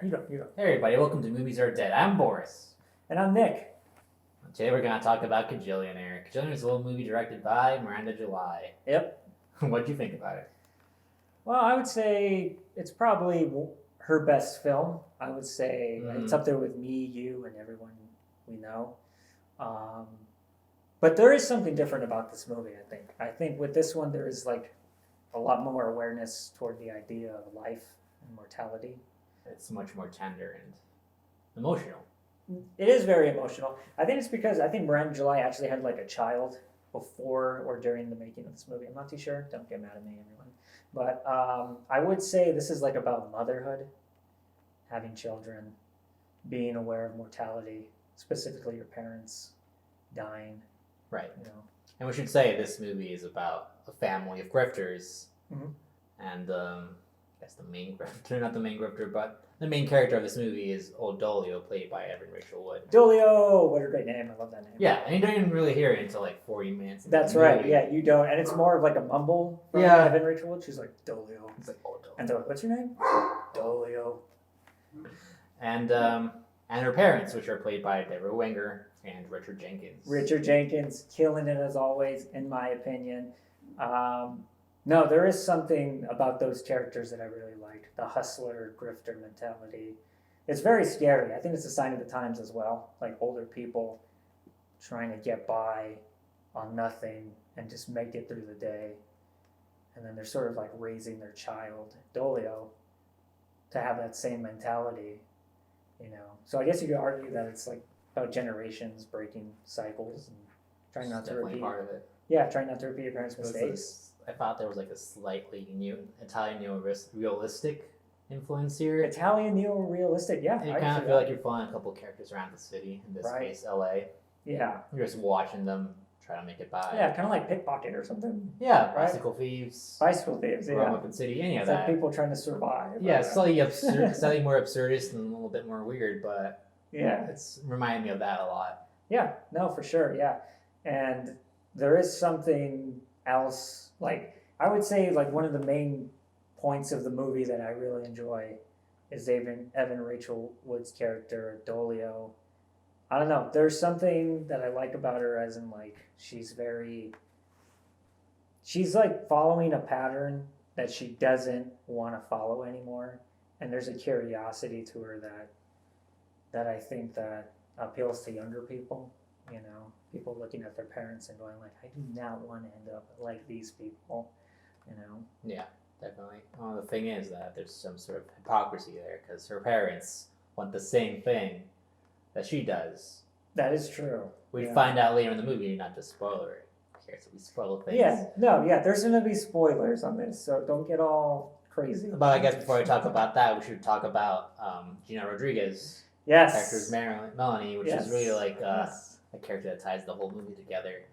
You go. Hey everybody, welcome to Movies Are Dead. I'm Boris. And I'm Nick. Today we're going to talk about Kajillionaire. Kajillionaire is a little movie directed by Miranda July. Yep. What'd you think about it? Well, I would say it's probably her best film. I would say it's up there with Me, You, and everyone we know. But there is something different about this movie, I think. I think with this one, there is like a lot more awareness toward the idea of life and mortality. It's much more tender and emotional. It is very emotional. I think it's because I think Miranda July actually had like a child before or during the making of this movie. I'm not too sure. Don't get mad at me, everyone. But I would say this is like about motherhood, having children, being aware of mortality, specifically your parents dying. Right. You know. And we should say this movie is about a family of grifters. Mm-hmm. And I guess the main grifter, not the main grifter, but the main character of this movie is old Dolio, played by Evan Rachel Wood. Dolio! What a great name. I love that name. Yeah, and you don't even really hear it until like 40 minutes. That's right. Yeah, you don't. And it's more of like a mumble from Evan Rachel Wood. She's like, Dolio. It's like, oh, Dolio. And they're like, what's your name? Dolio. And her parents, which are played by Deborah Winger and Richard Jenkins. Richard Jenkins, killing it as always, in my opinion. No, there is something about those characters that I really liked. The hustler, grifter mentality. It's very scary. I think it's a sign of the times as well. Like older people trying to get by on nothing and just make it through the day. And then they're sort of like raising their child, Dolio, to have that same mentality, you know. So I guess you could argue that it's like about generations breaking cycles and trying not to repeat. Part of it. Yeah, trying not to repeat your parents' mistakes. I thought there was like a slightly Italian neo-realistic influence here. Italian neo-realistic, yeah. You kind of feel like you're following a couple characters around the city, in this case, LA. Yeah. You're just watching them try to make it by. Yeah, kind of like Pickpocket or something. Yeah, Bicycle Thieves. Bicycle Thieves, yeah. Grown Up in City, any of that. Like people trying to survive. Yeah, slightly absurd, slightly more absurdist and a little bit more weird, but yeah, it's reminded me of that a lot. Yeah, no, for sure, yeah. And there is something else, like, I would say, like, one of the main points of the movie that I really enjoy is Evan Rachel Wood's character, Dolio. I don't know, there's something that I like about her as in, like, she's like following a pattern that she doesn't want to follow anymore. And there's a curiosity to her that I think that appeals to younger people, you know, people looking at their parents and going like, I do not want to end up like these people, you know. Yeah, definitely. Well, the thing is that there's some sort of hypocrisy there because her parents want the same thing that she does. That is true. We find out later in the movie, not just spoiler here, so we spoil things. Yeah, no, yeah, there's going to be spoilers on this, so don't get all crazy. But I guess before we talk about that, we should talk about Gina Rodriguez. Yes. Character's Melanie, which is really like a character that ties the whole movie together.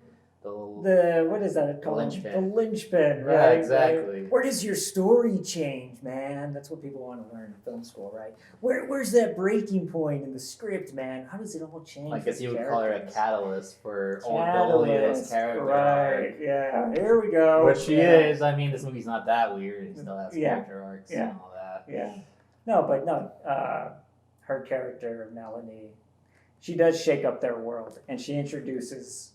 What is that called? Linchpin. The linchpin, right? Yeah, exactly. Right? Where does your story change, man? That's what people want to learn in film school, right? Where's that breaking point in the script, man? How does it all change? I guess you would call her a catalyst for old Dolio's character. Right, yeah. Here we go. Which she is. I mean, this movie's not that weird. It still has character arcs and all that. Yeah. No, her character, Melanie, she does shake up their world, and she introduces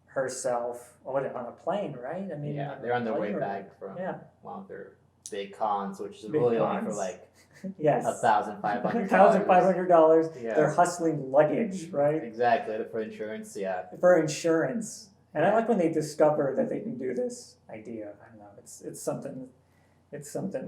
herself on a plane, right? I mean, yeah, they're on their way back from one of their big cons, which is really only for like $1,500. $1,500. Yeah. They're hustling luggage, right? Exactly, for insurance, yeah. For insurance. And I like when they discover that they can do this idea. I don't know, it's something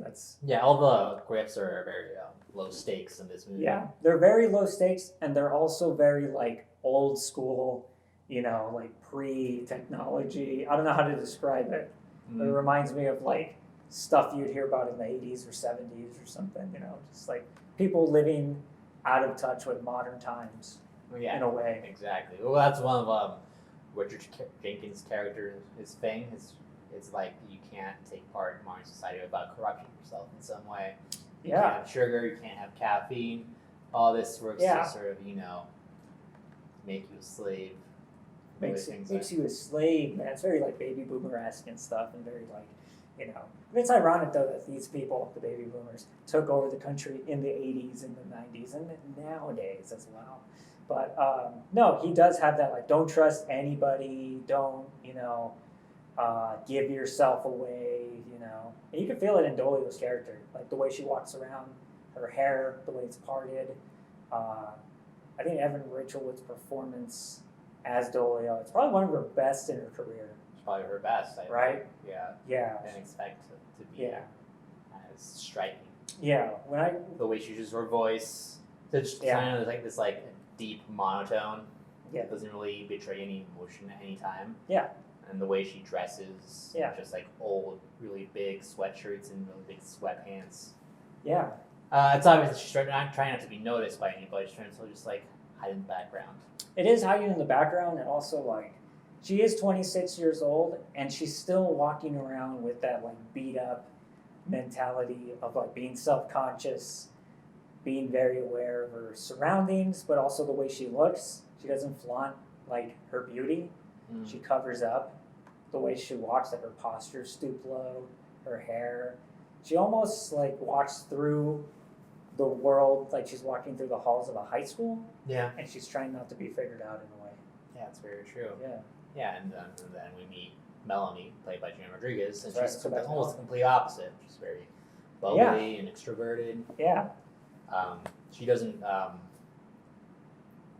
that's... Yeah, all the grifts are very low stakes in this movie. Yeah, they're very low stakes, and they're also very like old school, you know, like pre-technology. I don't know how to describe it. But it reminds me of like stuff you'd hear about in the 80s or 70s or something, you know, just like people living out of touch with modern times in a way. Exactly. Well, that's one of Richard Jenkins' character, his thing. It's like you can't take part in modern society without corrupting yourself in some way. You can't have sugar, you can't have caffeine. All this works to sort of, you know, make you a slave. Makes you a slave, man. It's very like baby boomer-esque and stuff, and very like, you know. It's ironic though that these people, the baby boomers, took over the country in the 80s and the 90s and nowadays as well. But no, he does have that like don't trust anybody, don't give yourself away, And you can feel it in Dolio's character, like the way she walks around, her hair, the way it's parted. I think Evan Rachel Wood's performance as Dolio, it's probably one of her best in her career. It's probably her best, right? Think. Yeah. Yeah. I didn't expect to be as striking. Yeah. The way she uses her voice, it's kind of like this like deep monotone. Yeah. It doesn't really betray any emotion at any time. Yeah. And the way she dresses, just like old, really big sweatshirts and really big sweatpants. Yeah. It's obvious that she's trying not to be noticed by anybody. She's trying to just like hide in the background. It is hiding in the background, and also like she is 26 years old, and she's still walking around with that like beat up mentality of like being self-conscious, being very aware of her surroundings, but also the way she looks. She doesn't flaunt like her beauty. She covers up the way she walks, like her posture stoop low, her hair. She almost like walks through the world like she's walking through the halls of a high school. Yeah. And she's trying not to be figured out in a way. Yeah, it's very true. Yeah. Yeah, and then we meet Melanie, played by Gina Rodriguez, and That's she's right. almost the complete opposite. She's very bubbly and extroverted. Yeah. She doesn't,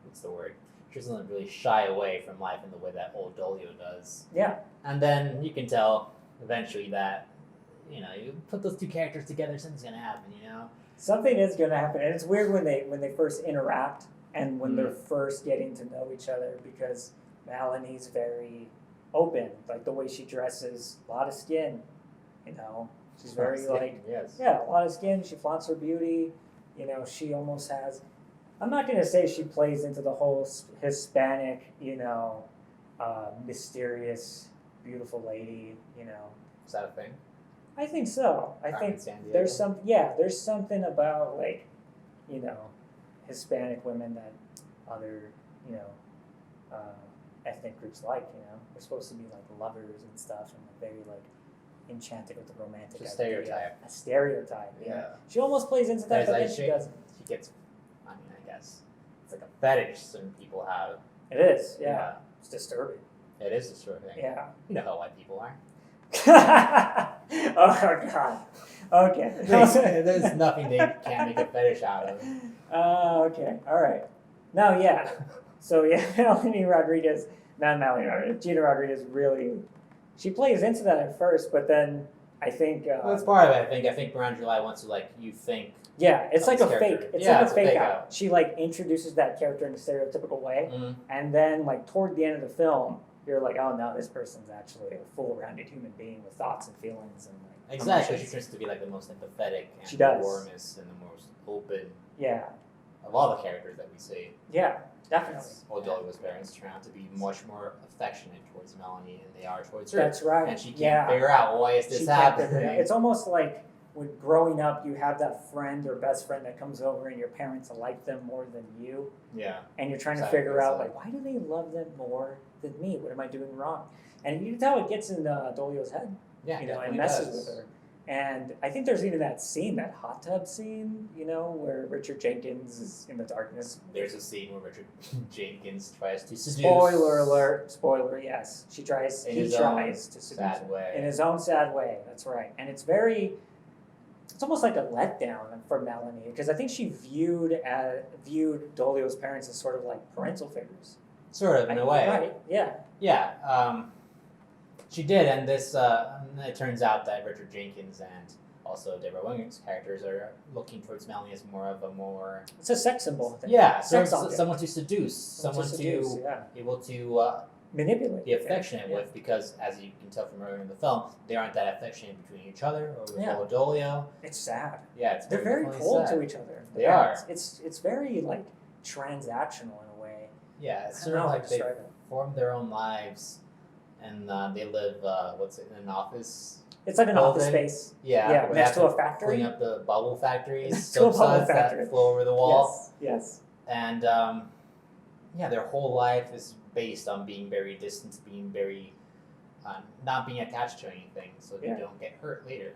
what's the word? She doesn't really shy away from life in the way that old Dolio does. Yeah. And then you can tell eventually that, you put those two characters together, something's going to happen, Something is going to happen. And it's weird when they first interact and when they're first getting to know each other, because Melanie's very open, like the way she dresses, a lot of skin, She's very a lot of skin. She flaunts her beauty. She almost has, I'm not going to say she plays into the whole Hispanic, mysterious, beautiful lady, Is that a thing? I think so. I think there's something about like, Hispanic women that other, ethnic groups like, They're supposed to be like lovers and stuff and very like enchanted with the romantic idea. Stereotype. A stereotype, Yeah. She almost plays into that, but then she doesn't. She gets, I guess, it's like a fetish certain people have. It is, yeah. It's disturbing. It is disturbing. Yeah. You know how white people are. Oh, God. Okay. There's nothing they can't make a fetish out of. Okay. All right. No, yeah. So, Gina Rodriguez really, she plays into that at first, but then I think... well, that's part of it. I think Miranda July wants to, you think... Yeah, it's like a character. fake. It's like a fake out. She, introduces that character in a stereotypical way, and then, toward the end of the film, you're like, oh, no, this person's actually a full-rounded human being with thoughts and feelings and, Exactly. emotions. She tries to be, the most empathetic and She does. warmest and the most open of all the characters that we see. Yeah, definitely. Old Dollywood's parents turn out to be much more affectionate towards Melanie than they are towards her. That's right. And she can't figure out why is this happening. It's almost like when growing up, you have that friend or best friend that comes over and your parents like them more than you. Yeah. And you're trying to figure out, why do they love them more than me? What am I doing wrong? And you can tell it gets in Dolio's head. Yeah, and messes with her. And I think there's even that scene, that hot tub scene, where Richard Jenkins is in the darkness. There's a scene where Richard Jenkins tries to seduce. Spoiler alert. Spoiler, yes. He tries to seduce sad way. in his own sad way. That's right. And it's almost like a letdown for Melanie, because I think she viewed Dolio's parents as sort of like parental figures. Sort of, in a way. Right, yeah. Yeah, she did, and this, it turns out that Richard Jenkins and also Deborah Wing's characters are looking towards Melanie as It's a sex symbol, I think. Yeah, object. someone to seduce, someone able to manipulate, be affectionate with, because as you can tell from earlier in the film, they aren't that affectionate between each other or with old Dolio. It's sad. Yeah, they're very cold to each other. They are. It's very transactional in a way. Yeah, it's sort of like they form their own lives, and they live in an office. It's like an office space. Yeah, next to a factory. Clean up the bubble factories, soap suds that flow over the wall. Yes. And their whole life is based on being very distant, being very not being attached to anything, so Yeah. you don't get hurt later.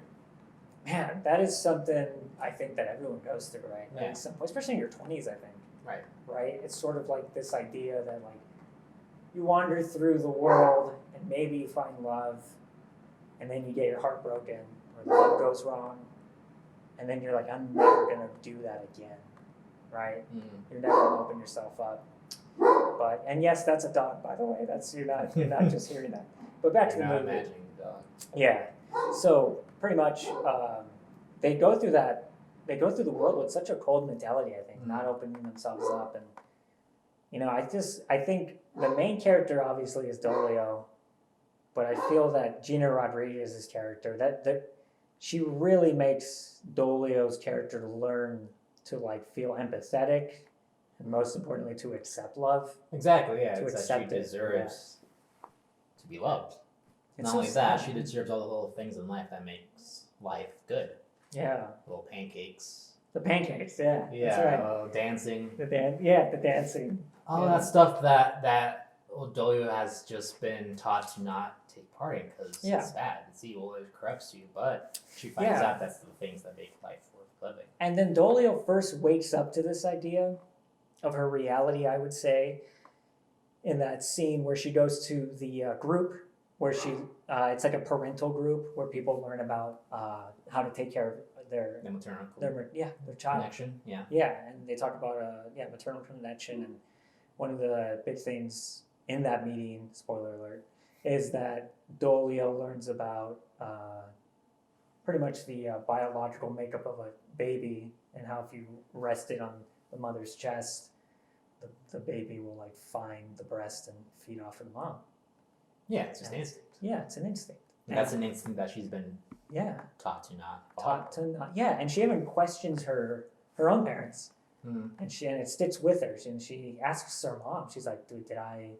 Man, that is something I think that everyone goes through, right? Yeah. Like especially in your 20s, I think. Right. Right? It's sort of like this idea that like you wander through the world and maybe you find love, and then you get your heart broken or the love goes wrong, and then you're like, I'm never gonna do that again, right? You're never gonna open yourself up. But and yes, that's a dog, by the way. That's you're not just hearing that. But back to the You're not movie. imagining the dog. Yeah. So pretty much, they go through that. They go through the world with such a cold mentality. I think, not opening themselves up, and I think the main character obviously is Dolio, but I feel that Gina Rodriguez's character that she really makes Dolio's character learn to like feel empathetic, and most importantly to accept love. Exactly, yeah. To It's that accept she it, deserves to be loved. It's Not so only that, sad. she deserves all the little things in life that makes life good. Yeah. Little pancakes. The pancakes, yeah. Yeah, That's right. dancing. The dancing. All Yeah. that stuff that Dolio has just been taught to not take part in because Yeah. it's bad, it's evil, it corrupts you. But she finds Yeah. out that's the things that make life worth living. And then Dolio first wakes up to this idea of her reality, I would say, in that scene where she goes to the group where it's like a parental group where people learn about how to take care of their child. Connection, yeah. Yeah, and they talk about maternal connection, and one of the big things in that meeting, spoiler alert, is that Dolio learns about pretty much the biological makeup of a baby, and how if you rest it on the mother's chest, the baby will like find the breast and feed off of the mom. Yeah, it's just instinct. Yeah, it's an instinct. And that's an instinct that she's been taught to not follow. And she even questions her own parents, Mm. and it sticks with her. And she asks her mom. She's like, "Dude, did I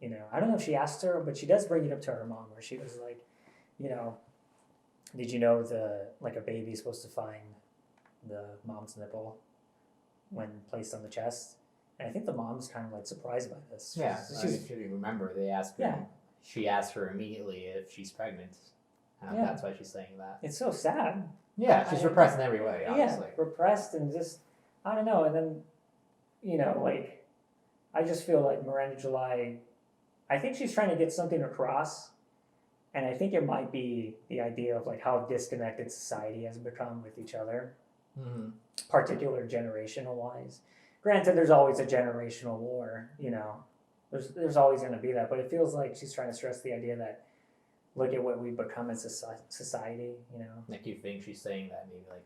don't know if she asked her, but she does bring it up to her mom, where she was like, did you know a baby's supposed to find the mom's nipple when placed on the chest?" And I think the mom's kind of like surprised by this. Yeah, She's if you remember, they asked her. Yeah. She asked her immediately if she's pregnant. Yeah. That's why she's saying that. it's so sad. Yeah, she's repressed in every way, obviously. Yeah, repressed and just I don't know. And then, I just feel like Miranda July. I think she's trying to get something across, and I think it might be the idea of like how disconnected society has become with each other, Mm-hmm. particular generational wise. Granted, there's always a generational war. There's always going to be that, but it feels like she's trying to stress the idea that look at what we've become as a society. Like you think she's saying that maybe like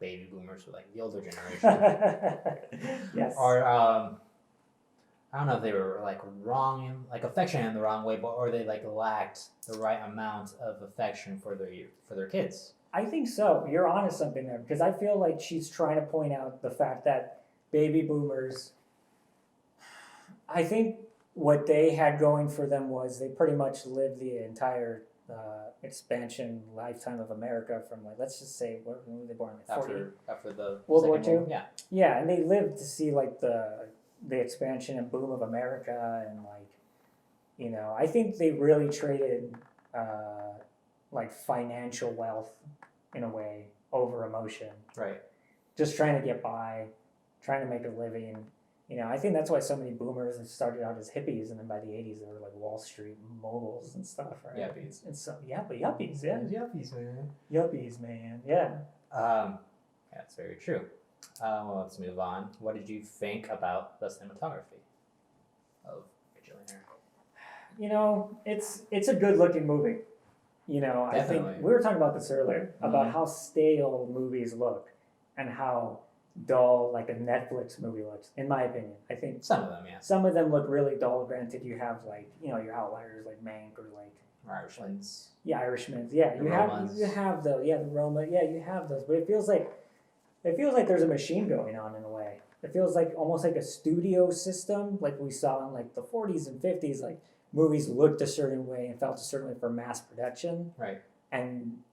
baby boomers were like the older generation. Yes. Or I don't know if they were like wrong, like affectionate in the wrong way, or they like lacked the right amount of affection for their kids. I think so. You're onto something there, because I feel like she's trying to point out the fact that baby boomers, I think what they had going for them was they pretty much lived the entire expansion lifetime of America from like, let's just say, when were they born? Like 40? After the World War Second II? Yeah. Yeah, and they lived to see like the expansion and boom of America, and like, I think they really traded like financial wealth in a way over emotion. Right. Just trying to get by, trying to make a living. I think that's why so many boomers started out as hippies, and then by the 80s they were like Wall Street moguls and stuff, right? Yuppies. And so yuppies, yeah. Yuppies, man. Yuppies, man, yeah. That's very true. Well, let's move on. What did you think about the cinematography of Kajillionaire? It's a good looking movie. I think Definitely. we were talking about this earlier about Mhm. how stale movies look and how dull like a Netflix movie looks, in my opinion. I think Some of them, yeah. some of them look really dull. Granted, you have like, your outliers like Mank or like Irishmans. Irishmans. Yeah, The you Romas. have those. Yeah, the Roma. Yeah, you have those. But it feels like there's a machine going on in a way. It feels like almost like a studio system, like we saw in like the 40s and 50s. Like movies looked a certain way and felt a certain way for mass production. Right. And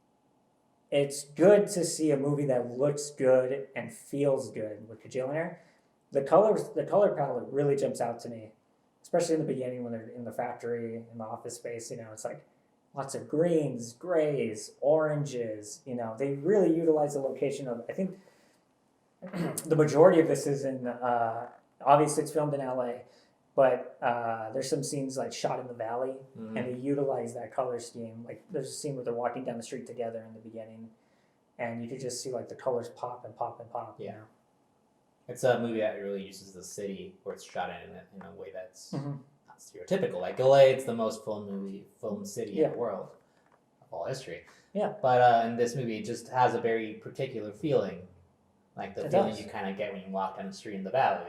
it's good to see a movie that looks good and feels good with Kajillionaire. The color palette really jumps out to me. especially in the beginning when they're in the factory, in the office space, it's like lots of greens, grays, oranges, they really utilize the location of, I think the majority of this is in, obviously it's filmed in LA, but there's some scenes like shot in the valley, and they utilize that color scheme. Like there's a scene where they're walking down the street together in the beginning, and you could just see like the colors pop and pop and pop. Yeah. It's a movie that really uses the city where it's shot in a way that's not stereotypical. Like LA, it's the most film city in the world of all history. Yeah. But in this movie, it just has a very particular feeling, like the feeling does. you kind of get when you walk down the street in the valley.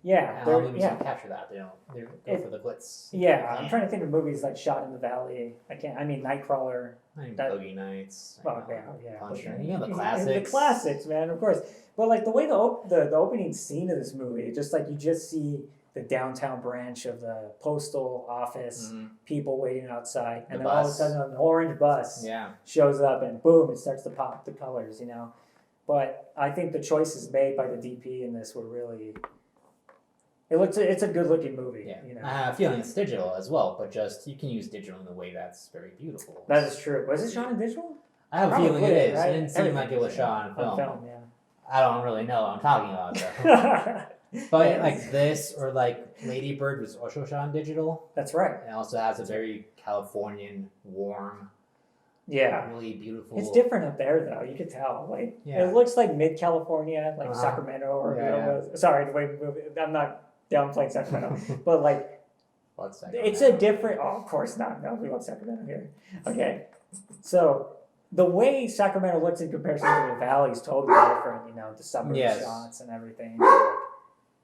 Yeah, And all movies don't capture that. They go for the glitz. Yeah, I'm trying to think of movies like shot in the valley. Nightcrawler. Boogie Nights. Well, Puncher. The classics. The classics, man, of course. But like the way the opening scene of this movie, just like you just see the downtown branch of the postal office, people waiting outside, and then all of a sudden an orange bus shows up, and boom, it starts to pop the colors, But I think the choices made by the DP in this were really. It's a good looking movie. Yeah. I have a feeling it's digital as well, but just you can use digital in a way that's very beautiful. That is true. Was it shot in digital? I have a feeling it is. Right? It didn't seem like it was shot on film. Yeah. I don't really know what I'm talking about though. But like this or like Lady Bird was also shot on digital. That's right. It also has a very Californian, warm, really beautiful. It's different up there though. You could tell. Like it looks like mid California, like Sacramento or sorry, I'm not downplaying Sacramento, but like it's a different. Oh, of course not. No, we love Sacramento here. Okay, so the way Sacramento looks in comparison to the valley is totally different. The suburb shots and everything.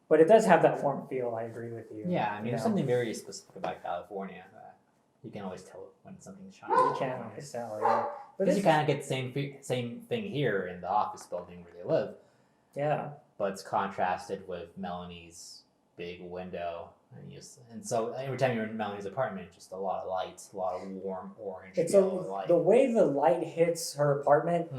But it does have that warm feel. I agree with you. Yeah, I mean, there's something very specific about California. You can always tell when something's shot. You can always tell, yeah. Because you kind of get the same thing here in the office building where they live. Yeah. But it's contrasted with Melanie's big window. And so every time you're in Melanie's apartment, just a lot of lights, a lot of warm orange. It's the way the light hits her apartment,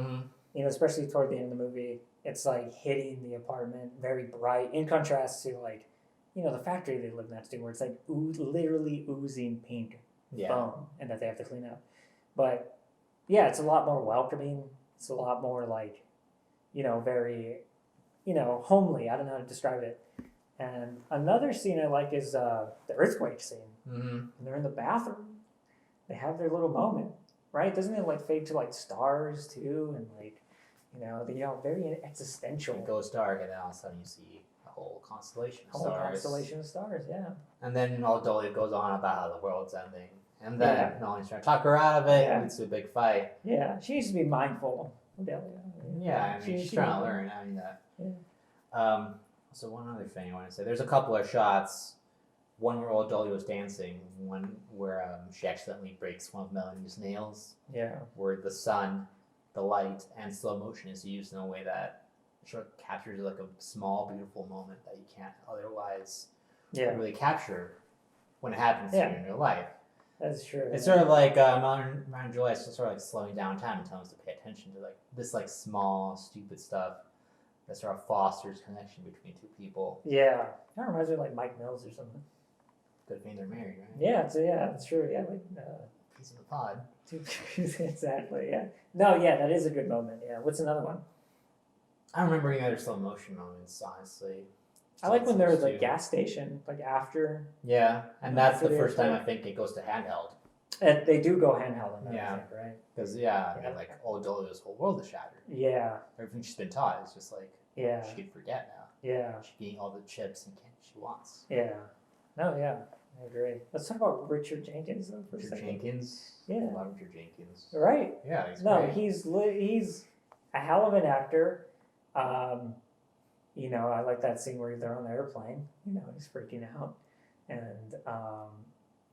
especially toward the end of the movie, it's like hitting the apartment very bright in contrast to like, the factory they live next to where it's like literally oozing pink foam and that they have to clean up. But yeah, it's a lot more welcoming. It's a lot more like, very, homely. I don't know how to describe it. And another scene I like is the earthquake scene. And they're in the bathroom. They have their little moment, right? Doesn't it like fade to like stars too? And like, very existential. It goes dark, and then all of a sudden you see a whole constellation of stars. Constellation of stars, yeah. And then although it goes on about how the world's ending, and then Melanie's trying to talk her out of it, it leads to a big fight. Yeah, she needs to be mindful. Yeah, I mean, she's trying to learn. I mean that. Yeah. So one other thing I want to say, there's a couple of shots. One where old Dolly was dancing, one where she accidentally breaks one of Melanie's nails. Yeah. Where the sun, the light, and slow motion is used in a way that sort of captures like a small, beautiful moment that you can't otherwise really capture when it happens to you in real life. That's true. It's sort of like Melanie and Joy is sort of like slowing down time and telling us to pay attention to like this like small, stupid stuff that sort of fosters connection between two people. Yeah. That reminds me of like Mike Mills or something. Good thing they're married, right? Yeah, that's true. Yeah, like piece of the pod. Exactly. Yeah. No. Yeah, that is a good moment. Yeah. What's another one? I don't remember any other slow motion moments, honestly. I like when they're at the gas station, like after. Yeah, and that's the first time I think it goes to handheld. And they do go handheld in that, I think, right? Because like old Dolly's whole world is shattered. Yeah. Everything she's been taught is just like she could forget now. Yeah. She's getting all the chips and candy she wants. Yeah. No, yeah. I agree. Let's talk about Richard Jenkins though for a second. Jenkins? Yeah. I love Richard Jenkins. Right. Yeah, he's great. He's a hell of an actor. I like that scene where they're on the airplane. He's freaking out. And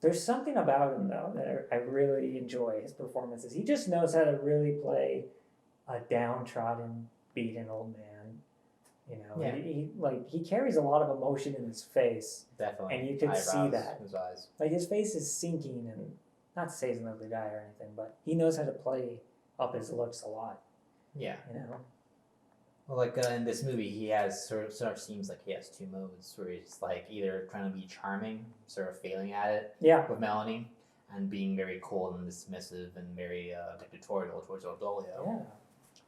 there's something about him though that I really enjoy his performances. He just knows how to really play a downtrodden, beaten old man. He carries a lot of emotion in his face. Definitely. And you can see that. His eyes. Like his face is sinking, and not to say he's an ugly guy or anything, but he knows how to play up his looks a lot. Yeah. Well, like in this movie, he has sort of seems like he has two modes where he's like either trying to be charming, sort of failing at it Yeah. with Melanie, and being very cold and dismissive and very dictatorial towards Odolia. Yeah.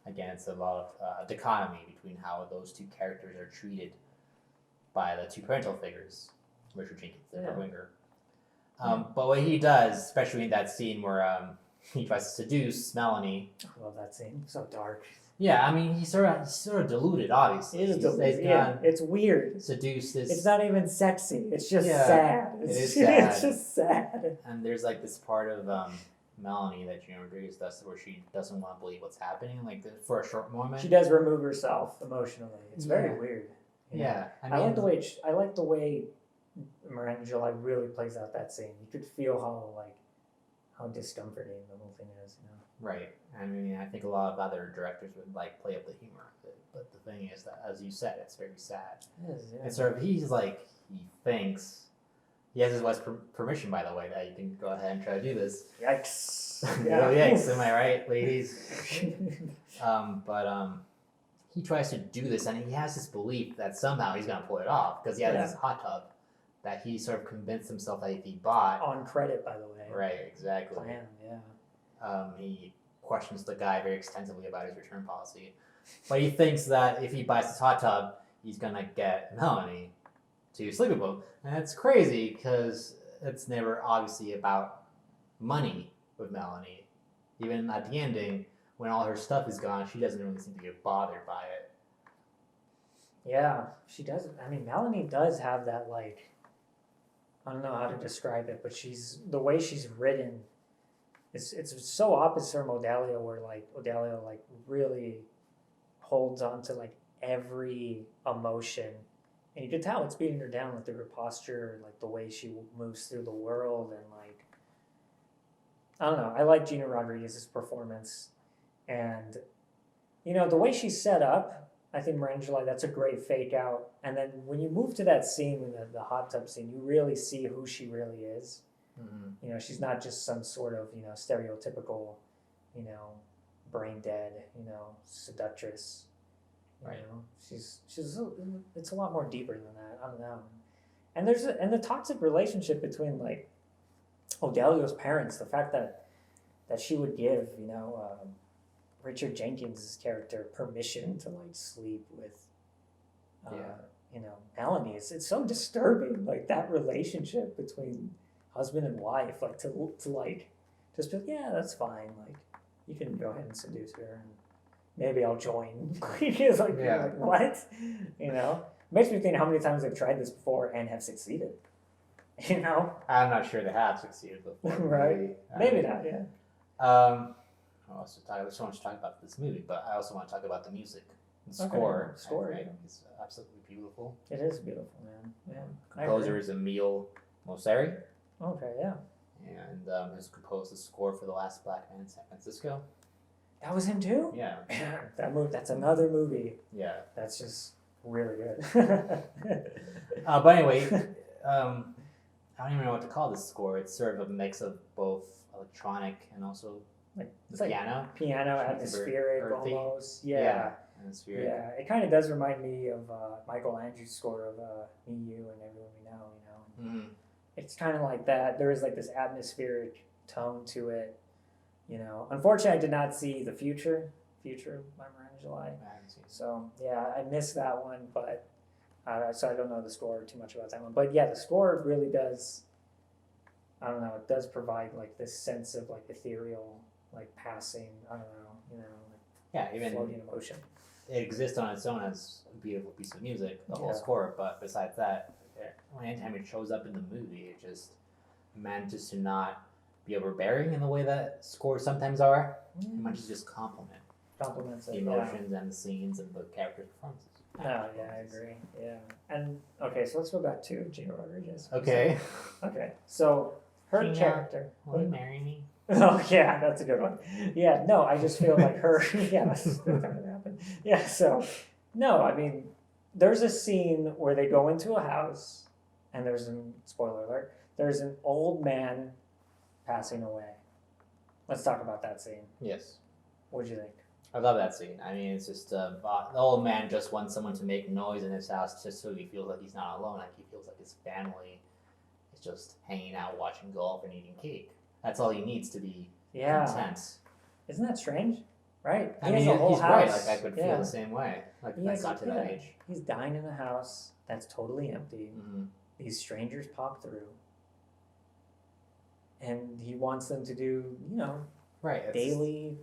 Again, it's a lot of dichotomy between how those two characters are treated by the two parental figures, Richard Jenkins and Yeah. Winger. But what he does, especially in that scene where he tries to seduce Melanie. I love that scene. So dark. Yeah, I mean, he's sort of deluded, obviously. It is deluded. Yeah, it's weird. Seduced this. It's not even sexy. It's just Yeah, sad. it is sad. It's just sad. And there's like this part of Melanie that Gina Rodriguez does where she doesn't want to believe what's happening, like for a short moment. She does remove herself emotionally. It's very weird. You know? Yeah, I like the way Miranda July really plays out that scene. You could feel how discomforting the whole thing is. You know. Right. I mean, I think a lot of other directors would like play up the humor of it, but the thing is that, as you said, it's very sad. It is, yeah. And sort of, he thinks he has his wife's permission, by the way, that you can go ahead and try to do this. Yikes! Yeah. Yikes! Am I right, ladies? But he tries to do this, and he has this belief that somehow he's gonna pull it off because he has this hot tub that he sort of convinced himself that if he bought on credit, by the way. Right. Exactly. Plan, yeah. He questions the guy very extensively about his return policy. But he thinks that if he buys this hot tub, he's going to get Melanie to sleep with him. And it's crazy because it's never obviously about money with Melanie. Even at the ending, when all her stuff is gone, she doesn't really seem to get bothered by it. Yeah, she does. I mean, Melanie does have that, I don't know how to describe it, but the way she's written, it's so opposite from Odalia, where Odalia really holds on to every emotion, and you can tell it's beating her down through her posture, the way she moves through the world, and I don't know. I like Gina Rodriguez's performance, and the way she's set up. I think Miranda July, that's a great fake out, and then when you move to that scene, the hot tub scene, you really see who she really is. Mm-hmm. She's not just some sort of, stereotypical, brain dead, seductress. Right. It's a lot more deeper than that. I don't know. And and the toxic relationship between Odalio's parents, the fact that she would give, Richard Jenkins' character permission to sleep with, Melanie. It's so disturbing, that relationship between husband and wife, to just be that's fine, you can go ahead and seduce her, and maybe I'll join. It's what, makes me think how many times they've tried this before and have succeeded. I'm not sure they have succeeded before. Right? Maybe not. Yeah. I just want to talk about this movie, but I also want to talk about the music and score. Score, I think it's absolutely beautiful. It is beautiful, man. Yeah. Composer is Emile Mosseri. Okay, yeah. And has composed the score for The Last Black Man in San Francisco. That was him too? Yeah. That's another movie. Yeah. That's just really good. But anyway, I don't even know what to call this score. It's sort of a mix of both electronic and also the piano. Piano, atmospheric, earthy. Almost. Yeah. Atmospheric. Yeah, it kind of does remind me of Michael Andrews' score of Me, You, and Everyone We Know, Mm-hmm. It's kind of like that. There is this atmospheric tone to it, Unfortunately, I did not see The Future by Miranda July. I haven't seen it. So, yeah, I missed that one, but so I don't know the score too much about that one. But, yeah, the score really does, I don't know, it does provide, this sense of, ethereal, passing, I don't know, Yeah, even floating emotion. it exists on its own as a beautiful piece of music, the whole Yeah. score, but besides that, anytime it shows up in the movie, it just manages to not be overbearing in the way that scores sometimes are. It manages to just complement Compliments the it, emotions and the scenes and the characters' performances. Yeah, I agree. Yeah. And, okay, so let's go back to Gina Rodriguez. Okay. Okay, so her Gina, character. Will you marry me? Oh, yeah, that's a good one. Yeah, no, I just feel like her. Yeah, that's not going to happen. Yeah, so, no, I mean, there's a scene where they go into a house, and spoiler alert, there's an old man passing away. Let's talk about that scene. Yes. What'd you think? I love that scene. I mean, it's just the old man just wants someone to make noise in his house just so he feels like he's not alone. Like he feels like his family is just hanging out, watching golf, and eating cake. That's all he needs to be content. Isn't that strange? Right. I mean, he's right. Like I could feel the same way. Like I got to that age. He's dying in a house that's totally empty. Mm-hmm. These strangers pop through, and he wants them to do, right, daily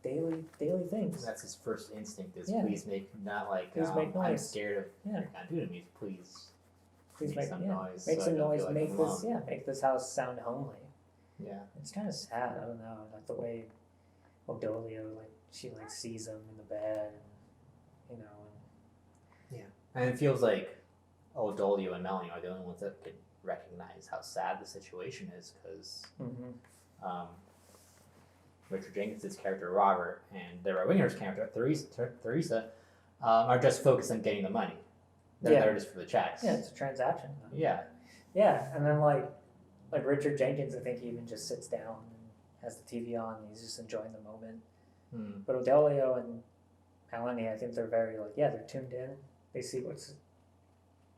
things. That's his first instinct is please make not like make noise. I'm scared of what you're gonna do to me. Please make some noise. Make some noise. Like Make this house sound homely. Yeah, it's kind of sad. I don't know, like the way Odolio she sees him in the bed, and and it feels like Odolio and Melanie are the only ones that could recognize how sad the situation is because Richard Jenkins' character Robert and Deborah Winger's character Theresa are just focused on getting the money. They're there just for the checks. Yeah, it's a transaction. Yeah. Yeah, and then like Richard Jenkins, I think he even just sits down and has the TV on. And he's just enjoying the moment. But Odolio and Melanie, I think they're very they're tuned in. They see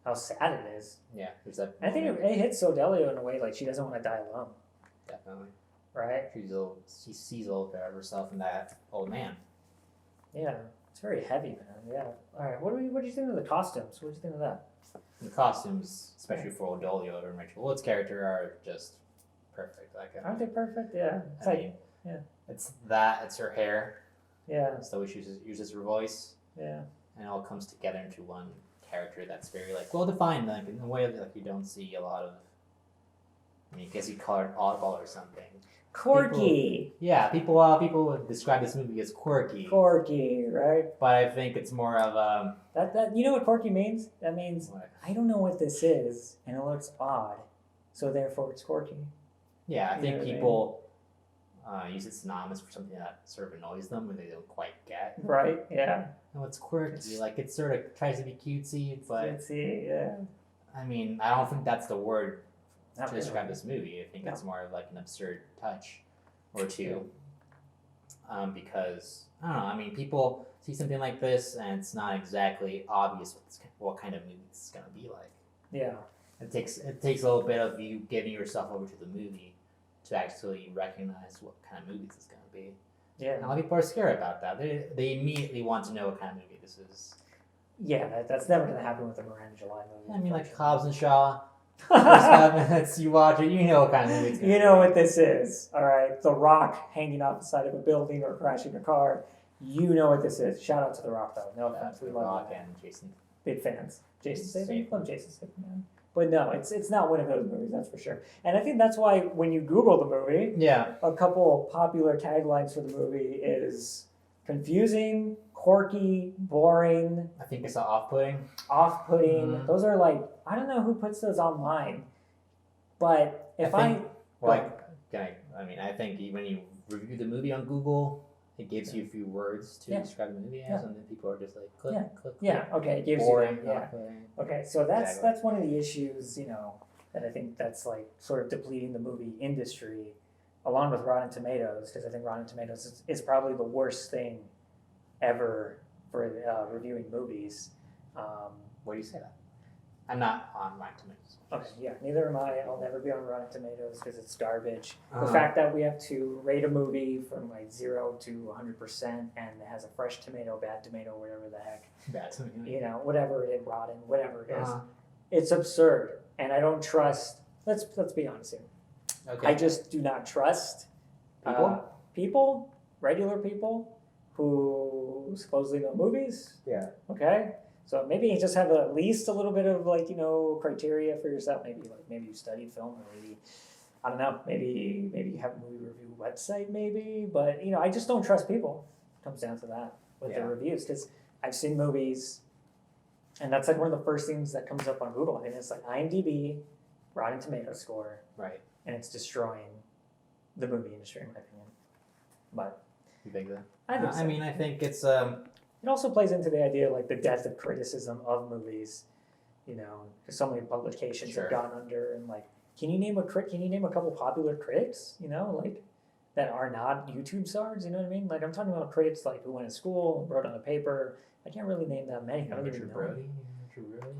how sad it is. Yeah, there's that. I think it hits Odolio in a way she doesn't want to die alone. Definitely. Right. She sees a little bit of herself in that old man. Yeah, it's very heavy, man. Yeah. All right. What do you think of the costumes? What do you think of that? The costumes, especially for Odolio and Rachel Wood's character, are just perfect. Aren't they perfect? Yeah. It's her hair. Yeah. It's the way she uses her voice. Yeah. And it all comes together into one character that's very well defined, in a way that you don't see a lot of. I mean, I guess you call it oddball or something. Quirky. People would describe this movie as quirky. Quirky, right? But I think it's more of that. You know what quirky means? That means what? I don't know what this is, and it looks odd, so therefore it's quirky. Yeah, I think people use it synonymous for something that sort of annoys them when they don't quite get. Right. Yeah. No, it's quirky. It sort of tries to be cutesy, but cutesy. Yeah. I mean, I don't think that's the word Not to really. describe this movie. I think it's more of an absurd touch or two. Because I don't know. I mean, people see something like this, and it's not exactly obvious what kind of movie it's gonna be like. Yeah. It takes a little bit of you giving yourself over to the movie to actually recognize what kind of movie this is gonna be. Yeah. And a lot of people are scared about that. They immediately want to know what kind of movie this is. Yeah, that's never gonna happen with the Miranda July movie. I mean, like Hobbs and Shaw. First 5 minutes, you watch it, you know what kind of movie it's gonna be. You know what this is, all right? The Rock hanging off the side of a building or crashing a car. You know what this is. Shout out to The Rock, though. No offense, we love Rock him. and Jason. Big fans. Jason Statham. Statham. Love Jason Statham, man. But no, it's not one of those movies, that's for sure. And I think that's why when you Google the movie, a couple popular taglines for the movie is confusing, quirky, boring. I think it's off-putting. Off-putting. Mm-hmm. Those are I don't know who puts those online, but if I think when you review the movie on Google, it gives you a few words to describe the movie as, and then people are just click, click. Yeah, okay, it gives boring, you okay, so that's one of the issues, that I think that's sort of depleting the movie industry, along with Rotten Tomatoes, because I think Rotten Tomatoes is probably the worst thing ever for reviewing movies. Why do you say that? I'm not on Rotten Tomatoes. Okay, yeah, neither am I. I'll never be on Rotten Tomatoes because it's garbage. The fact that we have to rate a movie from 0 to 100% and it has a fresh tomato, bad tomato, whatever the heck. Bad tomato. Whatever it is, rotten, whatever it is. It's absurd. And I don't trust, let's be honest here. Okay. I just do not trust regular people who supposedly know movies. Yeah. Okay? So maybe you just have at least a little bit of criteria for yourself. Maybe you studied film, or maybe I don't know. Maybe you have a movie review website, maybe. But I just don't trust people. It comes down to that with the reviews, because I've seen movies, and that's one of the first things that comes up on Google. And it's IMDb, Rotten Tomatoes score, right? And it's destroying the movie industry, in my opinion. But you think that? I think so. I mean, I think it's It also plays into the idea the death of criticism of movies, because so many publications have gone under, and can you name a couple popular critics, that that are not YouTube stars. You know what I mean? Like I'm talking about critics like who went to school, wrote on a paper. I can't really name that many. I don't even Richard know. Brody.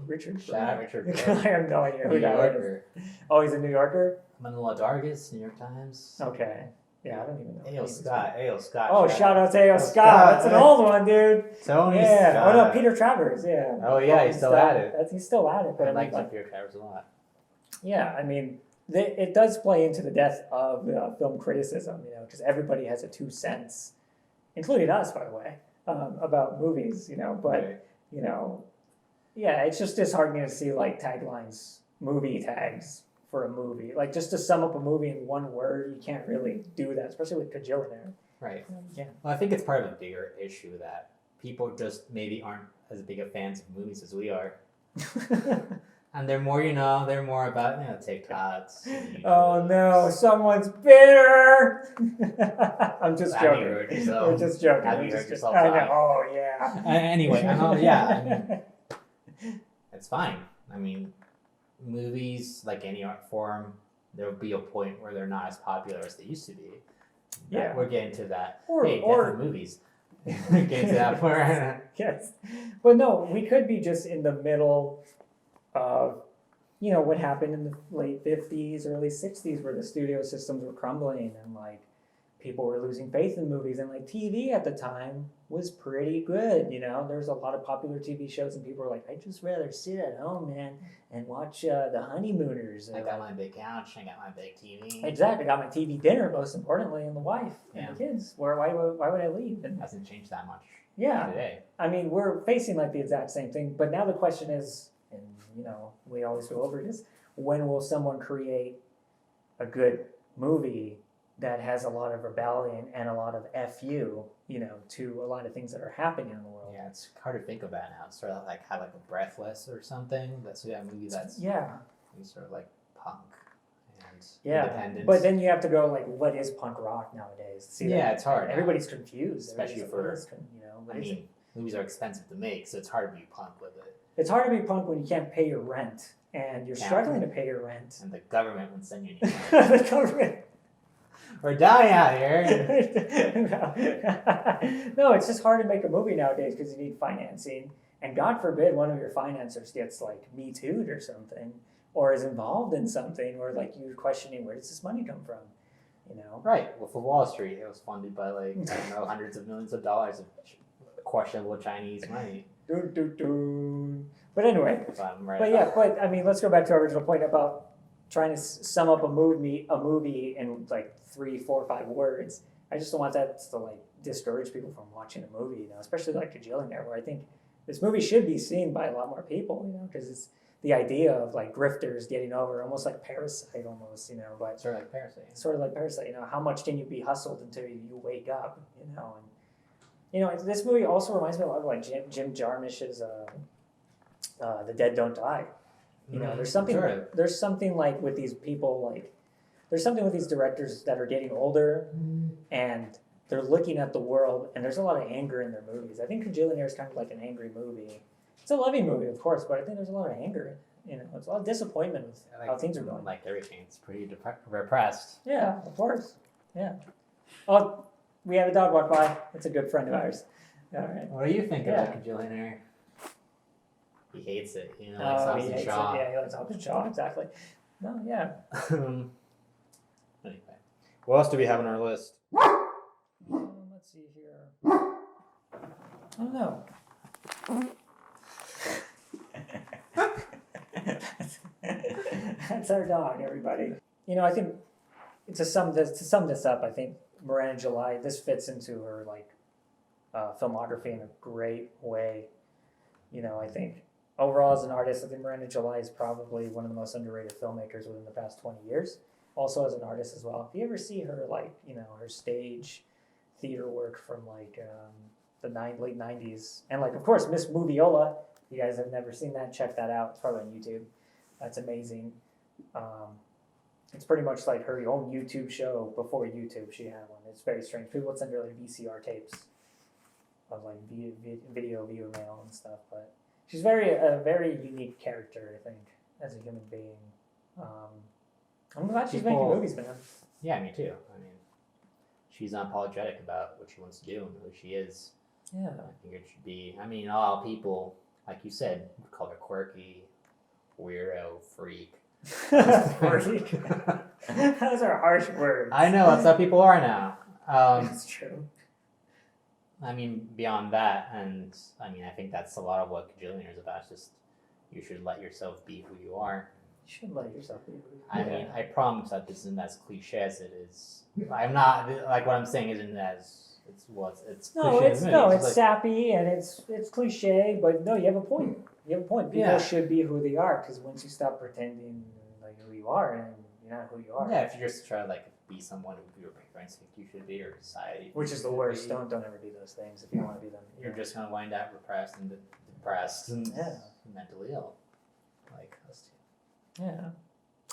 Richard Shout out Richard Brody. Brody. I have no idea who New that Yorker. is. Oh, he's a New Yorker? Manuel Dargis, New York Times. Okay. Yeah, I don't even know. A.O. Scott. Oh, shout out to A.O. Scott. That's an old one, dude. Tony yeah. Scott. Oh, no, Peter Travers. Yeah. Oh, yeah, he's still at it. He's still at it. But I like Peter Travers a lot. Yeah, I mean, it does play into the death of film criticism, you know, because everybody has a 2 cents, including us, by the way, about movies, you know. But, Right. you know, yeah, it's just disheartening to see, like, taglines, movie tags for a movie. Like, just to sum up a movie in one word, you can't really do that, especially with Kajillionaire. Right. Yeah. Well, I think it's part of a bigger issue that people just maybe aren't as big of fans of movies as we are. And they're more, they're more about, TikToks. Oh no, someone's bitter. I'm just Have you joking. heard yourself? We're just joking. Have We're you just heard yourself joking. I know. talk? Oh yeah. Anyway, I mean, it's fine. I mean, movies, like any art form, there'll be a point where they're not as popular as they used to be. Yeah. We're getting to that. Or Death of movies. We're getting to that point right now. yes, but no, we could be just in the middle of, what happened in the late 50s, early 60s, where the studio systems were crumbling and like people were losing faith in movies, and like TV at the time was pretty good. There's a lot of popular TV shows, and people were like, I'd just rather sit at home, man, and watch The Honeymooners. I got my big couch, I got my big TV. Exactly, I got my TV dinner, most importantly, and the wife and Yeah. the kids. Why would I leave? And Hasn't changed that much yeah, today. I mean, we're facing like the exact same thing, but now the question is, and we always go over this, when will someone create a good movie that has a lot of rebellion and a lot of FU, to a lot of things that are happening in the world? Yeah, it's hard to think about now. It's sort of like have like a Breathless or something. That's a movie that's Yeah. sort of like punk and Yeah, independent. but then you have to go like, what is punk rock nowadays? See, Yeah, it's hard now. Everybody's confused, Especially Everybody's for- like, what I is it? mean, movies are expensive to make, so it's hard to be punk with it. It's hard to be punk when you can't pay your rent and you're Yeah. struggling to pay your rent. And the government won't send you anywhere. The government. We're dying out here. No, it's just hard to make a movie nowadays because you need financing, and God forbid one of your financiers gets like Me Too'd or something, or is involved in something, or like you're questioning where does this money come from, Right. Wolf of Wall Street. It was funded by hundreds of millions of dollars of questionable Chinese money. Dun, dun, dun. But anyway, So I'm right but about yeah, but I mean, let's go back to our original point about trying to sum up a movie in like 3, 4, 5 words. I just don't want that to like discourage people from watching a movie, especially like Kajillionaire, where I think this movie should be seen by a lot more people, because it's the idea of like grifters getting over, almost like Parasite, almost, but sort of like Parasite. sort of like Parasite. How much can you be hustled until you wake up, and this movie also reminds me a lot of like Jim Jarmusch's The Dead Don't Die. There's something Sort of. there's something like with these people, like there's something with these directors that are getting older and they're looking at the world, and there's a lot of anger in their movies. I think Kajillionaire is kind of like an angry movie. It's a loving movie, of course, but I think there's a lot of anger. It's a lot of disappointment with how things are going. Like everything, it's pretty repressed. Yeah, of course. Yeah. Oh, we had a dog walk by. It's a good friend of ours. All right. What do you think Yeah. about Kajillionaire? He hates it. Like He Hobbs hates and it. Shaw. Yeah, he likes Hobbs and Shaw, exactly. No, yeah. Anyway, what else do we have on our list? Let's see here. I don't know. That's our dog, everybody. I think to sum this up, I think Miranda July, this fits into her filmography in a great way. I think overall as an artist, I think Miranda July is probably one of the most underrated filmmakers within the past 20 years. Also as an artist as well. If you ever see her her stage theater work from the late 90s, and of course Miss Moviola, if you guys have never seen that, check that out. It's probably on YouTube. That's amazing. It's pretty much like her own YouTube show before YouTube. She had one. It's very strange. People would send her VCR tapes of video viewer mail and stuff. But she's a very unique character, I think, as a human being. I'm glad she's making movies, man. Yeah, me too. I mean, she's unapologetic about what she wants to do and who she is. Yeah. I think it should be. I mean, all people, like you said, call her quirky, weirdo, freak. Freak. Those are harsh words. I know that's how people are now. That's true. I mean, beyond that, and I mean, I think that's a lot of what Kajillionaire is about. It's just you should let yourself be who you are. You should let yourself be. I mean, I promise that this isn't as cliche as it is. I'm not like what I'm saying isn't as it's No, cliche it's as it no, is. it's like, sappy and it's cliche, but no, you have a point. You have a point. People Yeah. should be who they are because once you stop pretending like who you are, and you're not who you are. yeah, if you just try to like be someone who your parents think you should be or society, Which is the you should worst. be, Don't ever do those things if you want to be them. You're just gonna wind up repressed and depressed and Yeah. mentally ill, like us two. Yeah.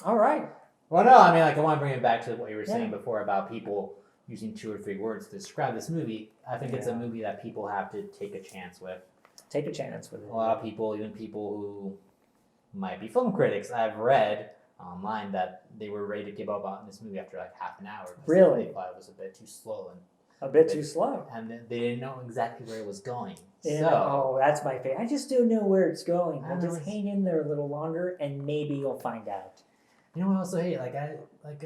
All right. Well, no, I mean, like I want to bring it back to what you were saying Yeah. before about people using 2 or 3 words to describe this movie. I think it's a Yeah. movie that people have to take a chance with. Take a chance with it. A lot of people, even people who might be film critics, I've read online that they were ready to give up on this movie after like half an hour. 'Cause Really? They thought it was a bit too slow A bit too slow. and they didn't know exactly where it was going. Yeah, oh, that's my favorite. I just don't know where it's going. I Well, know, just it's- hang in there a little longer, and maybe you'll find out. You know what I also hate? Like I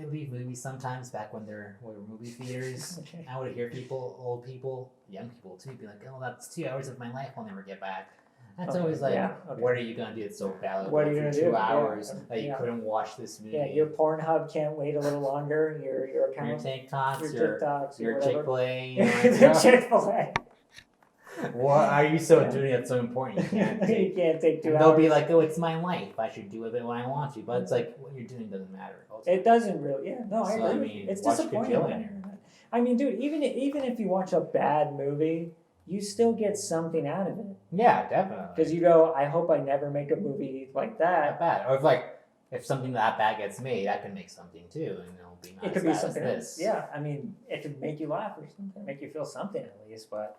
leave movies sometimes back when there were movie theaters. Okay. I would hear people, old people, young people too, be like, "Oh, that's 2 hours of my life I'll never get back." That's Okay, always like, yeah, okay. what are you gonna do? It's so valuable What are you for gonna 2 do? hours Yeah, that you yeah. couldn't watch this movie. Yeah, your Pornhub can't wait a little longer. Your your account, TikToks, your TikToks, your whatever. Chick-fil-A. Your Chick-fil-A. What are you so doing that's so important? You can't You take. can't take 2 And hours. they'll be like, "Oh, it's my life. I should do it when I want to." But it's like what you're doing doesn't matter. It doesn't really. Yeah, no, I So, I agree. mean, It's watch disappointing. Kajillionaire. I mean, dude, even if you watch a bad movie, you still get something out of it Yeah, definitely. because you go, I hope I never make a movie like That that. bad, or if something that bad gets made, I can make something too, and it'll be not It as could be bad as something this. else. Yeah, I mean, it could make you laugh or something, make you feel something at least. But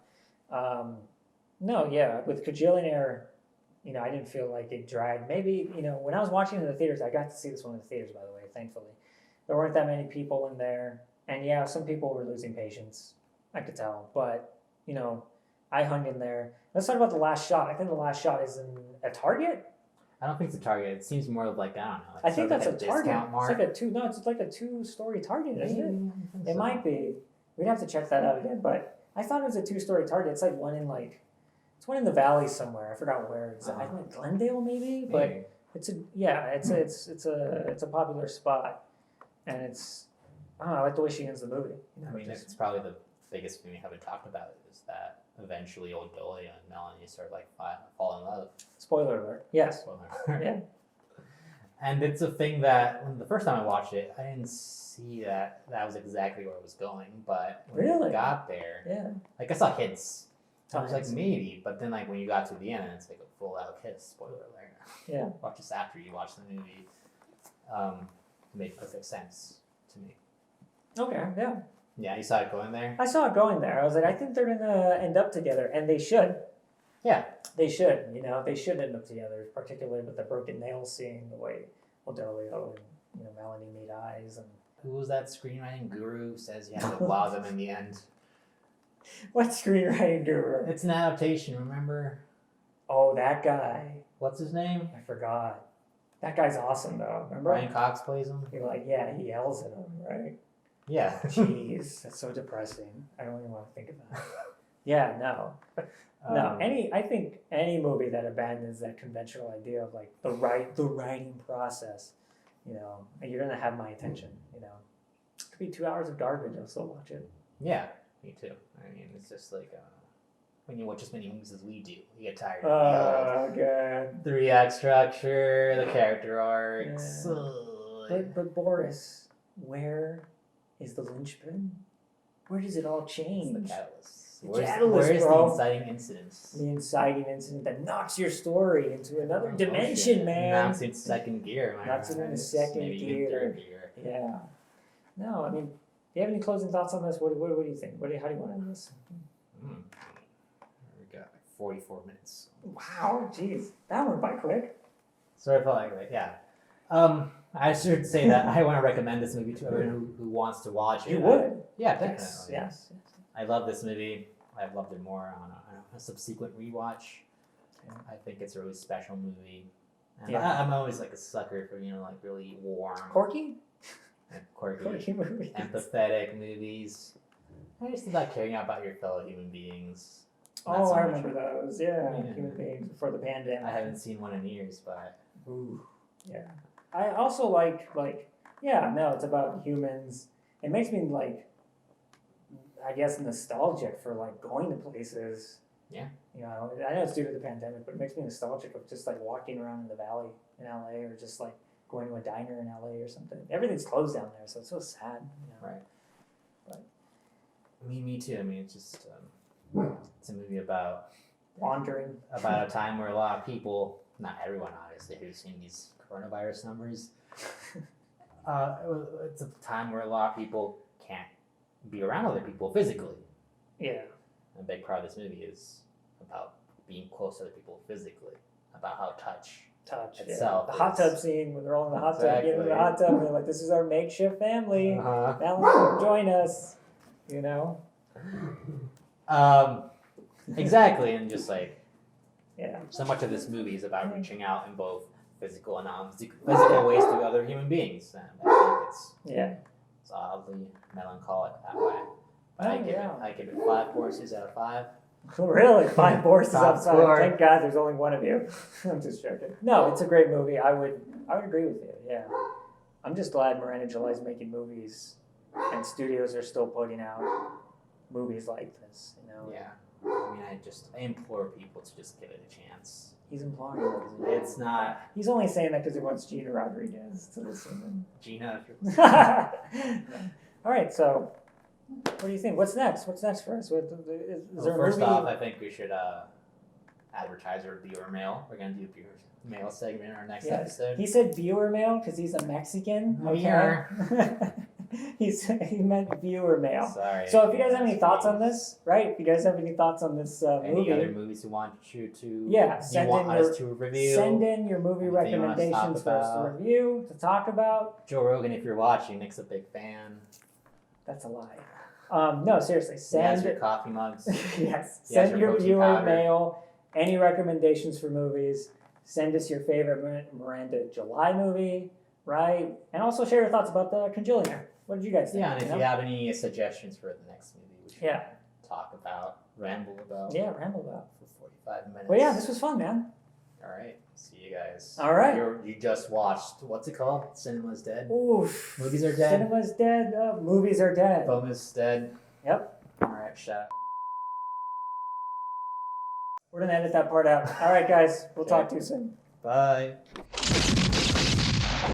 no, yeah, with Kajillionaire, I didn't feel like it dragged. Maybe when I was watching it in the theaters, I got to see this one in the theaters, by the way. Thankfully, there weren't that many people in there, and yeah, some people were losing patience. I could tell, but I hung in there. Let's talk about the last shot. I think the last shot is in a Target. I don't think it's a Target. It seems more of like I don't know. Like I think sort of that's like a Target. discount It's mark. like a two. No, it's like a 2-story Target, isn't it? Maybe, I think It so. might be. We'd have to check that out again. But I thought it was a 2-story Target. It's like one in it's one in the valley somewhere. I forgot where. It's I think Glendale maybe. But Maybe. it's a popular spot, and it's I don't know. I like the way she ends the movie. I mean, it's probably the biggest thing we haven't talked about is that eventually old Dolly and Melanie start fall in love. Spoiler alert. Yes. Spoiler. Yeah. And it's a thing that when the first time I watched it, I didn't see that was exactly where it was going. But when Really? it got there, Yeah. like I saw hints. I was like Hints. maybe, but then when you got to the end, it's like a full out kiss. Spoiler alert. Yeah. Watch this after you watch the movie. It made perfect sense to me. Okay. Yeah. Yeah, you saw it going there. I saw it going there. I was like, I think they're gonna end up together, and they should. Yeah. They should. They should end up together, particularly with the broken nail scene, the way Odelio and Melanie made eyes, and Who was that screenwriting guru who says you have to wow them in the end? what screenwriting guru? It's an adaptation, remember? Oh, that guy. What's his name? I forgot. That guy's awesome though. Remember? Brian Cox plays him? You're like, yeah, he yells at him, right? Yeah. Jeez, that's so depressing. I don't even want to think about it. Yeah, no. No, I think any movie that abandons that conventional idea of like the writing process, you're gonna have my attention. It could be 2 hours of garbage. I'll still watch it. Yeah, me too. I mean, it's just like when you watch as many movies as we do, you get tired Oh of god. the 3-act structure, the character arcs. But Boris, where is the linchpin? Where does it all It's change? the catalyst. The Where's catalyst, the bro. inciting incidents? The inciting incident that knocks your story into another dimension, man. Knocks it in second gear. Knocks it into second maybe even gear. third gear. Yeah. No, I mean, do you have any closing thoughts on this? What do you think? How do you want to end this? We got like 44 minutes. Wow, jeez, that went by quick. So I felt like, yeah. I should say that I want to recommend this movie to everyone who wants to watch it. You would? Yeah, definitely. Yes. I love this movie. I've loved it more on a subsequent rewatch. Yeah. I think it's a really special movie. And Yeah. I'm always like a sucker for like really warm, Quirky? and quirky, Quirky movies. empathetic movies. I just about caring about your fellow human beings. Not Oh, so I much- remember those. Yeah, Yeah. human beings before the pandemic. I haven't seen one in years, but Ooh, yeah. I also like it's about humans. It makes me I guess nostalgic for going to places. Yeah. You know, I know it's due to the pandemic, but it makes me nostalgic of just walking around in the valley in LA, or just going to a diner in LA or something. Everything's closed down there, so it's so sad. You know? right. But Me too. I mean, it's just it's a movie about wandering. a time where a lot of people, not everyone obviously, who's seen these coronavirus numbers, it's a time where a lot of people can't be around other people physically. Yeah. A big part of this movie is about being close to other people physically, about how touch itself. Yeah. The hot tub scene when they're all in the hot tub, getting in the hot tub, and they're like, "This is our makeshift family. Uh-huh. Now join us." You know. Exactly, and just Yeah. so much of this movie is about reaching out in both physical and non-physical ways to other human beings, and I think it's oddly melancholic that way. But I give it 5 horses out of 5. Really? 5 horses Top outside. score. Thank God there's only one of you. I'm just joking. No, it's a great movie. I would agree with you. Yeah. I'm just glad Miranda July's making movies, and studios are still putting out movies like this. You know. Yeah, I mean, I implore people to just give it a chance. He's implying that. Isn't he? It's not He's only saying that because he wants Gina Rodriguez to listen. Gina. All right, so what do you think? What's next? What's next for us? Is there a First movie? off, I think we should advertise our viewer mail. We're gonna do a viewer mail segment in our next episode. He said viewer mail because he's a Mexican. We He meant viewer mail. Sorry. So if you guys have any thoughts on this, right? If you guys have any thoughts on this any movie, other movies you want you to send you want in us to review? Send in your movie Anything you want us to talk recommendations for us to about? review, to talk about. Joe Rogan, if you're watching, Nick's a big fan. That's a lie. No, seriously, He has send your coffee mugs. yes, He has send your your protein viewer powder. mail, any recommendations for movies. Send us your favorite Miranda July movie, right? And also share your thoughts about the Kajillionaire. What did you guys think? Yeah, and if you have any suggestions for the next movie, we should Yeah. talk about, ramble about Yeah, ramble about. for 45 minutes. Well, yeah, this was fun, man. All right, see you guys. All right. You just watched, what's it called? Cinema's Dead? Oof. Movies are dead. Cinema's dead. Movies are dead. Film is dead. Yep. All right, shout out. We're going to edit that part out. All right, guys. We'll talk to you soon. Bye.